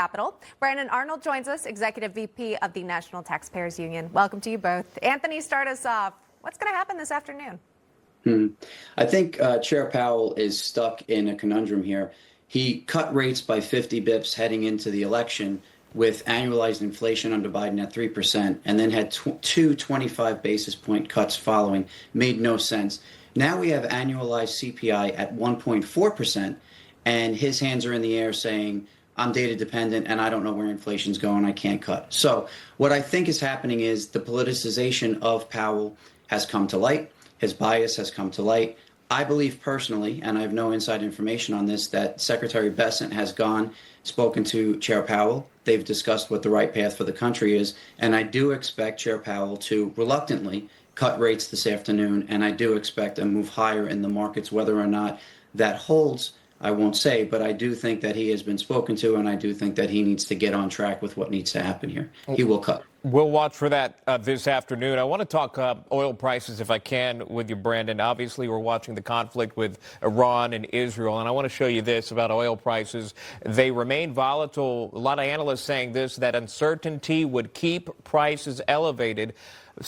Capital. Brandon Arnold joins us, Executive VP of the National Taxpayers Union. Welcome to you both. Anthony, start us off. What's going to happen this afternoon? I think Chair Powell is stuck in a conundrum here. He cut rates by 50 bips heading into the election with annualized inflation under Biden at 3%, and then had two 25 basis point cuts following. Made no sense. Now we have annualized CPI at 1.4%, and his hands are in the air saying, I'm data dependent and I don't know where inflation's going. I can't cut. So what I think is happening is the politicization of Powell has come to light. His bias has come to light. I believe personally, and I have no inside information on this, that Secretary Bessent has spoken to Chair Powell. They've discussed what the right path for the country is. And I do expect Chair Powell to reluctantly cut rates this afternoon. And I do expect a move higher in the markets. Whether or not that holds, I won't say, but I do think that he has been spoken to, and I do think that he needs to get on track with what needs to happen here. He will cut. We'll watch for that this afternoon. I want to talk oil prices, if I can, with you, Brandon. Obviously, we're watching the conflict with Iran and Israel, and I want to show you this about oil prices. They remain volatile. A lot of analysts saying this, that uncertainty would keep prices elevated.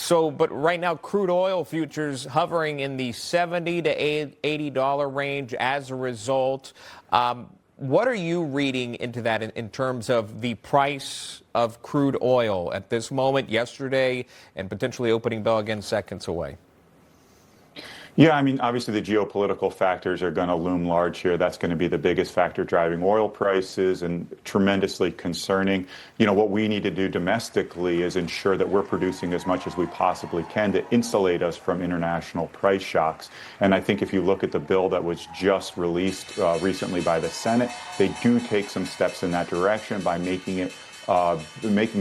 But right now, crude oil futures hovering in the $70 to $80 range as a result. What are you reading into that in terms of the price of crude oil at this moment, yesterday, and potentially opening bell again seconds away? Yeah, I mean, obviously the geopolitical factors are going to loom large here. That's going to be the biggest factor driving oil prices, and tremendously concerning. You know, what we need to do domestically is ensure that we're producing as much as we possibly can to insulate us from international price shocks. And I think if you look at the bill that was just released recently by the Senate, they do take some steps in that direction by making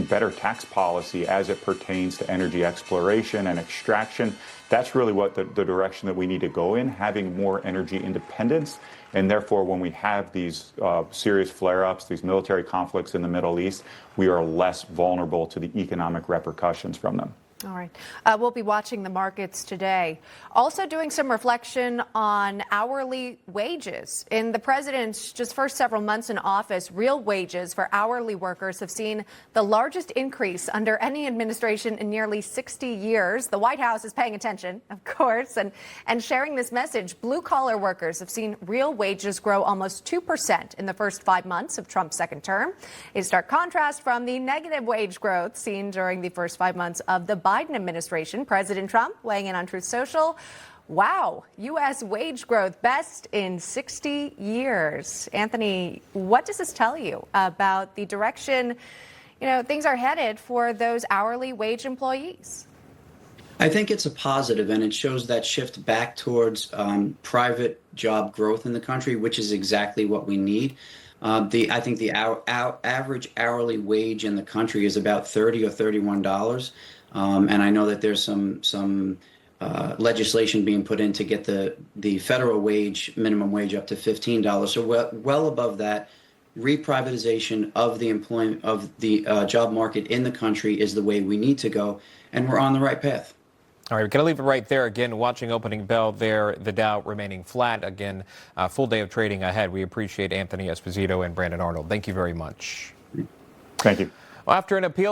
better tax policy as it pertains to energy exploration and extraction. That's really what the direction that we need to go in, having more energy independence. And therefore, when we have these serious flare-ups, these military conflicts in the Middle East, we are less vulnerable to the economic repercussions from them. All right. We'll be watching the markets today. Also doing some reflection on hourly wages. In the president's just first several months in office, real wages for hourly workers have seen the largest increase under any administration in nearly 60 years. The White House is paying attention, of course, and sharing this message. Blue-collar workers have seen real wages grow almost 2% in the first 5 months of Trump's second term. A stark contrast from the negative wage growth seen during the first 5 months of the Biden administration. President Trump weighing in on Truth Social. Wow, U.S. wage growth best in 60 years. Anthony, what does this tell you about the direction, things are headed for those hourly wage employees? I think it's a positive, and it shows that shift back towards private job growth in the country, which is exactly what we need. I think the average hourly wage in the country is about $30 or $31. And I know that there's some legislation being put in to get the federal minimum wage up to $15. So well above that. Reprivatization of the job market in the country is the way we need to go, and we're on the right path. All right, we're going to leave it right there. Again, watching opening bell there, the Dow remaining flat. Again, full day of trading ahead. We appreciate Anthony Esposito and Brandon Arnold. Thank you very much. Thank you. Well, after an appeal